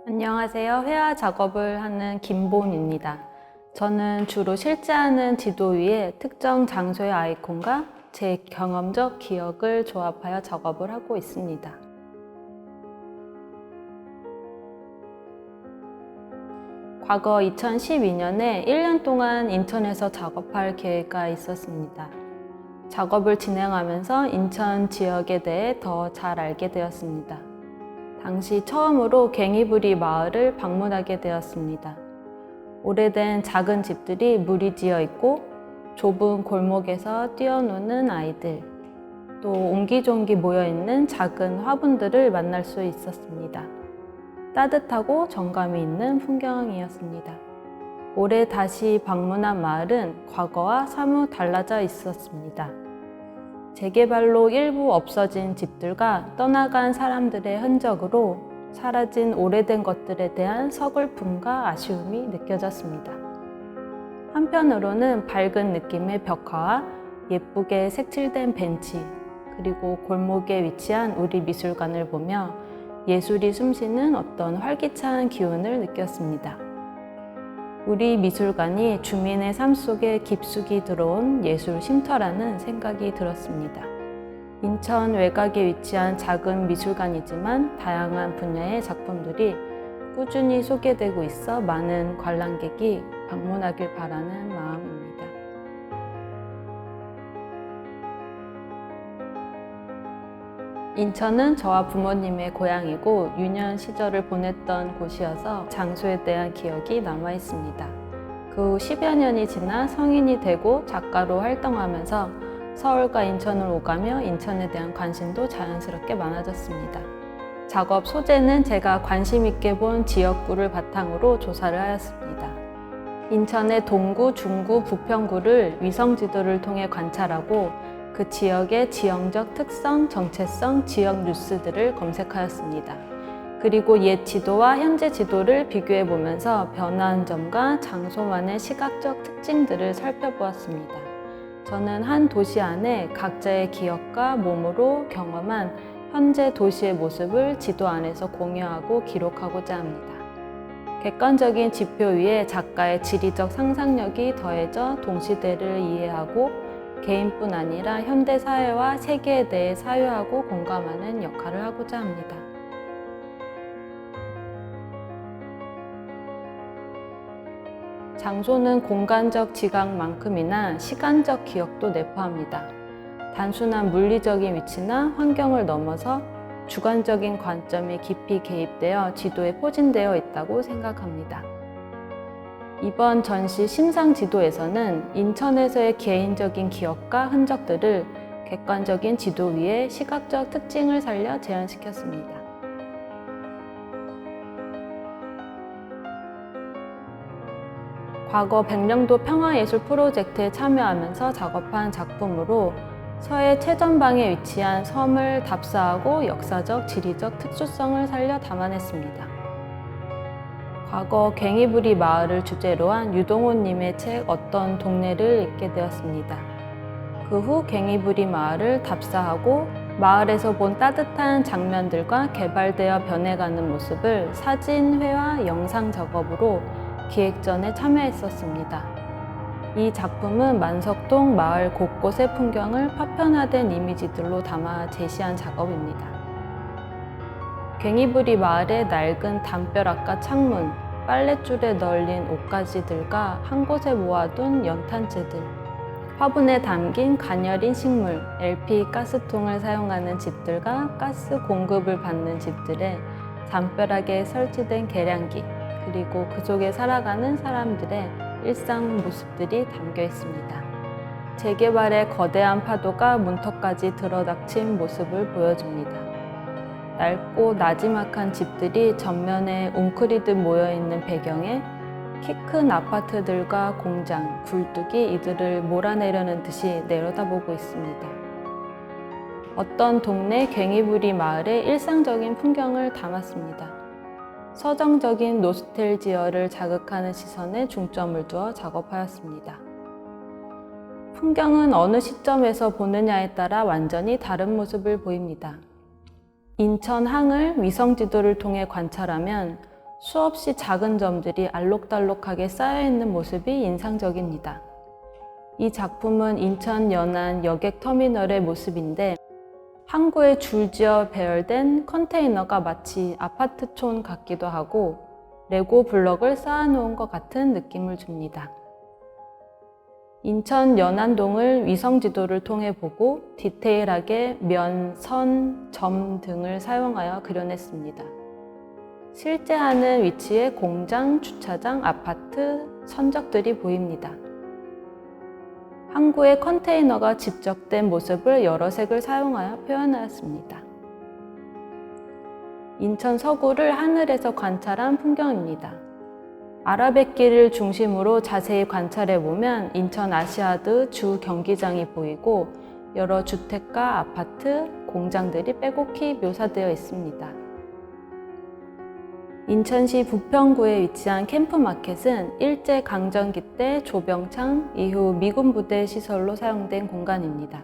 안녕하세요. 회화 작업을 하는 김보은입니다. 저는 주로 실제하는 지도 위에 특정 장소의 아이콘과 제 경험적 기억을 조합하여 작업을 하고 있습니다. 과거 2012년에 1년 동안 인천에서 작업할 계획가 있었습니다. 작업을 진행하면서 인천 지역에 대해 더 잘 알게 되었습니다. 당시 처음으로 괭이부리 마을을 방문하게 되었습니다. 오래된 작은 집들이 무리지어 있고 좁은 골목에서 뛰어노는 아이들, 또 옹기종기 모여있는 작은 화분들을 만날 수 있었습니다. 따뜻하고 정감이 있는 풍경이었습니다. 올해 다시 방문한 마을은 과거와 사뭇 달라져 있었습니다. 재개발로 일부 없어진 집들과 떠나간 사람들의 흔적으로 사라진 오래된 것들에 대한 서글픔과 아쉬움이 느껴졌습니다. 한편으로는 밝은 느낌의 벽화와 예쁘게 색칠된 벤치, 그리고 골목에 위치한 우리 미술관을 보며 예술이 숨쉬는 어떤 활기찬 기운을 느꼈습니다. 우리 미술관이 주민의 삶 속에 깊숙이 들어온 예술 쉼터라는 생각이 들었습니다. 인천 외곽에 위치한 작은 미술관이지만 다양한 분야의 작품들이 꾸준히 소개되고 있어 많은 관람객이 방문하길 바라는 마음입니다. 인천은 저와 부모님의 고향이고 유년 시절을 보냈던 곳이어서 장소에 대한 기억이 남아 있습니다. 그 후 10여 년이 지나 성인이 되고 작가로 활동하면서 서울과 인천을 오가며 인천에 대한 관심도 자연스럽게 많아졌습니다. 작업 소재는 제가 관심 있게 본 지역구를 바탕으로 조사를 하였습니다. 인천의 동구, 중구, 부평구를 위성지도를 통해 관찰하고 그 지역의 지형적 특성, 정체성, 지역 뉴스들을 검색하였습니다. 그리고 옛 지도와 현재 지도를 비교해 보면서 변화한 점과 장소만의 시각적 특징들을 살펴보았습니다. 저는 한 도시 안에 각자의 기억과 몸으로 경험한 현재 도시의 모습을 지도 안에서 공유하고 기록하고자 합니다. 객관적인 지표 위에 작가의 지리적 상상력이 더해져 동시대를 이해하고 개인뿐 아니라 현대 사회와 세계에 대해 사유하고 공감하는 역할을 하고자 합니다. 장소는 공간적 지각만큼이나 시간적 기억도 내포합니다. 단순한 물리적인 위치나 환경을 넘어서 주관적인 관점이 깊이 개입되어 지도에 포진되어 있다고 생각합니다. 이번 전시 심상지도에서는 인천에서의 개인적인 기억과 흔적들을 객관적인 지도 위에 시각적 특징을 살려 재현시켰습니다. 과거 백령도 평화예술 프로젝트에 참여하면서 작업한 작품으로 서해 최전방에 위치한 섬을 답사하고 역사적, 지리적 특수성을 살려 담아냈습니다. 과거 괭이부리 마을을 주제로 한 유동호님의 책 어떤 동네를 읽게 되었습니다. 그 후 괭이부리 마을을 답사하고 마을에서 본 따뜻한 장면들과 개발되어 변해가는 모습을 사진, 회화, 영상 작업으로 기획전에 참여했었습니다. 이 작품은 만석동 마을 곳곳의 풍경을 파편화된 이미지들로 담아 제시한 작업입니다. 괭이부리 마을의 낡은 담벼락과 창문, 빨랫줄에 널린 옷가지들과 한 곳에 모아둔 연탄재들, 화분에 담긴 가녀린 식물, LP 가스통을 사용하는 집들과 가스 공급을 받는 집들의 담벼락에 설치된 계량기, 그리고 그 속에 살아가는 사람들의 일상 모습들이 담겨 있습니다. 재개발의 거대한 파도가 문턱까지 들어닥친 모습을 보여줍니다. 낡고 나지막한 집들이 전면에 웅크리듯 모여있는 배경에 키 큰 아파트들과 공장, 굴뚝이 이들을 몰아내려는 듯이 내려다보고 있습니다. 어떤 동네 괭이부리 마을의 일상적인 풍경을 담았습니다. 서정적인 노스텔지어를 자극하는 시선에 중점을 두어 작업하였습니다. 풍경은 어느 시점에서 보느냐에 따라 완전히 다른 모습을 보입니다. 인천 항을 위성지도를 통해 관찰하면 수없이 작은 점들이 알록달록하게 쌓여있는 모습이 인상적입니다. 이 작품은 인천 연안 여객터미널의 모습인데 항구에 줄지어 배열된 컨테이너가 마치 아파트촌 같기도 하고 레고 블럭을 쌓아놓은 것 같은 느낌을 줍니다. 인천 연안동을 위성지도를 통해 보고 디테일하게 면, 선, 점 등을 사용하여 그려냈습니다. 실제 하는 위치에 공장, 주차장, 아파트, 선적들이 보입니다. 항구에 컨테이너가 집적된 모습을 여러 색을 사용하여 표현하였습니다. 인천 서구를 하늘에서 관찰한 풍경입니다. 아라뱃길을 중심으로 자세히 관찰해 보면 인천 아시아드 주 경기장이 보이고 여러 주택가, 아파트, 공장들이 빼곡히 묘사되어 있습니다. 인천시 부평구에 위치한 캠프마켓은 일제강점기 때 조병창, 이후 미군 부대 시설로 사용된 공간입니다.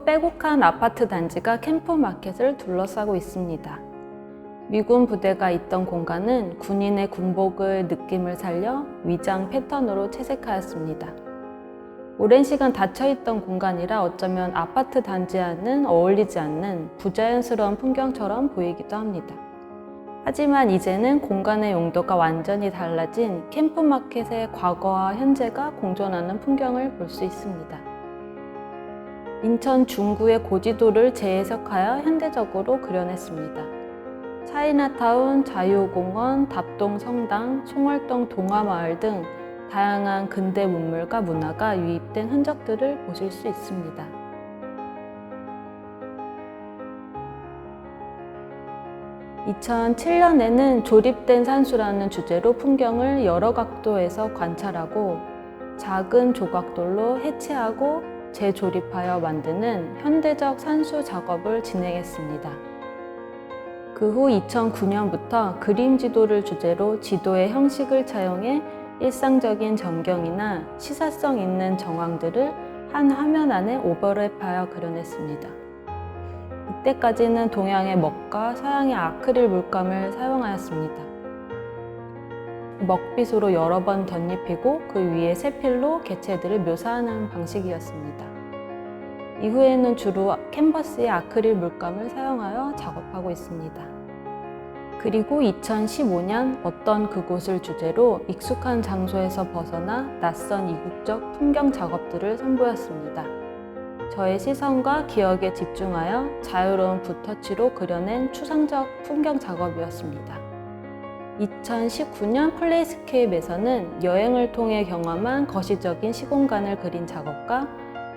빼곡한 아파트 단지가 캠프마켓을 둘러싸고 있습니다. 미군 부대가 있던 공간은 군인의 군복을 느낌을 살려 위장 패턴으로 채색하였습니다. 오랜 시간 닫혀있던 공간이라 어쩌면 아파트 단지와는 어울리지 않는 부자연스러운 풍경처럼 보이기도 합니다. 하지만 이제는 공간의 용도가 완전히 달라진 캠프마켓의 과거와 현재가 공존하는 풍경을 볼 수 있습니다. 인천 중구의 고지도를 재해석하여 현대적으로 그려냈습니다. 차이나타운, 자유공원, 답동성당, 송월동 동화마을 등 다양한 근대 문물과 문화가 유입된 흔적들을 보실 수 있습니다. 2007년에는 조립된 산수라는 주제로 풍경을 여러 각도에서 관찰하고 작은 조각돌로 해체하고 재조립하여 만드는 현대적 산수 작업을 진행했습니다. 그 후 2009년부터 그림 지도를 주제로 지도의 형식을 차용해 일상적인 전경이나 시사성 있는 정황들을 한 화면 안에 오버랩하여 그려냈습니다. 이때까지는 동양의 먹과 서양의 아크릴 물감을 사용하였습니다. 먹빗으로 여러 번 덧입히고 그 위에 세필로 개체들을 묘사하는 방식이었습니다. 이후에는 주로 캔버스에 아크릴 물감을 사용하여 작업하고 있습니다. 그리고 2015년 어떤 그곳을 주제로 익숙한 장소에서 벗어나 낯선 이국적 풍경 작업들을 선보였습니다. 저의 시선과 기억에 집중하여 자유로운 붓터치로 그려낸 추상적 풍경 작업이었습니다. 2019년 플레이스케이프에서는 여행을 통해 경험한 거시적인 시공간을 그린 작업과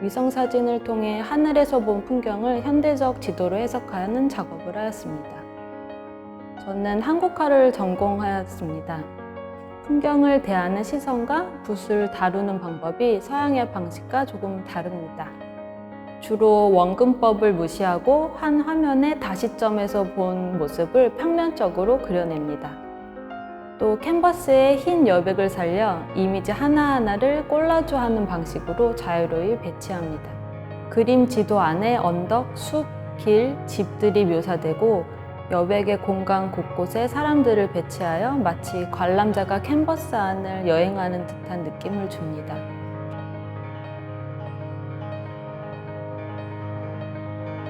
위성사진을 통해 하늘에서 본 풍경을 현대적 지도로 해석하는 작업을 하였습니다. 저는 한국화를 전공하였습니다. 풍경을 대하는 시선과 붓을 다루는 방법이 서양의 방식과 조금 다릅니다. 주로 원근법을 무시하고 한 화면의 다시점에서 본 모습을 평면적으로 그려냅니다. 또 캔버스에 흰 여백을 살려 이미지 하나하나를 콜라주 하는 방식으로 자유로이 배치합니다. 그림 지도 안에 언덕, 숲, 길, 집들이 묘사되고 여백의 공간 곳곳에 사람들을 배치하여 마치 관람자가 캔버스 안을 여행하는 듯한 느낌을 줍니다.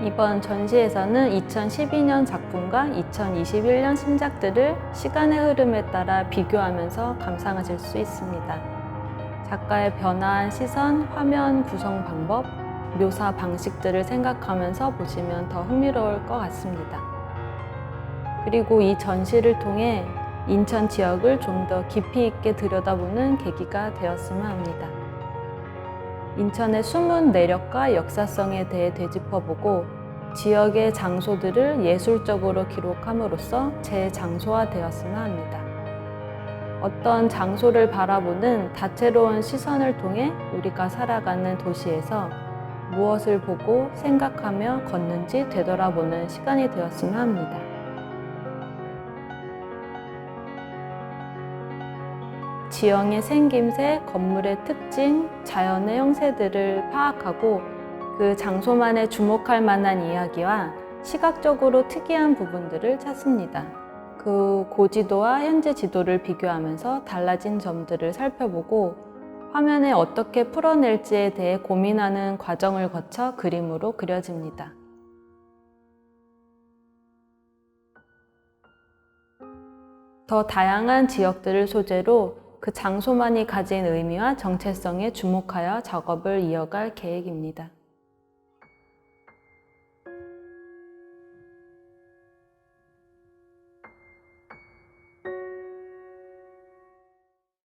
이번 전시에서는 2012년 작품과 2021년 신작들을 시간의 흐름에 따라 비교하면서 감상하실 수 있습니다. 작가의 변화한 시선, 화면 구성 방법, 묘사 방식들을 생각하면서 보시면 더 흥미로울 것 같습니다. 그리고 이 전시를 통해 인천 지역을 좀 더 깊이 있게 들여다보는 계기가 되었으면 합니다. 인천의 숨은 내력과 역사성에 대해 되짚어보고 지역의 장소들을 예술적으로 기록함으로써 재장소화되었으면 합니다. 어떤 장소를 바라보는 다채로운 시선을 통해 우리가 살아가는 도시에서 무엇을 보고 생각하며 걷는지 되돌아보는 시간이 되었으면 합니다. 지형의 생김새, 건물의 특징, 자연의 형태들을 파악하고 그 장소만에 주목할 만한 이야기와 시각적으로 특이한 부분들을 찾습니다. 그 고지도와 현재 지도를 비교하면서 달라진 점들을 살펴보고 화면에 어떻게 풀어낼지에 대해 고민하는 과정을 거쳐 그림으로 그려집니다. 더 다양한 지역들을 소재로 그 장소만이 가진 의미와 정체성에 주목하여 작업을 이어갈 계획입니다.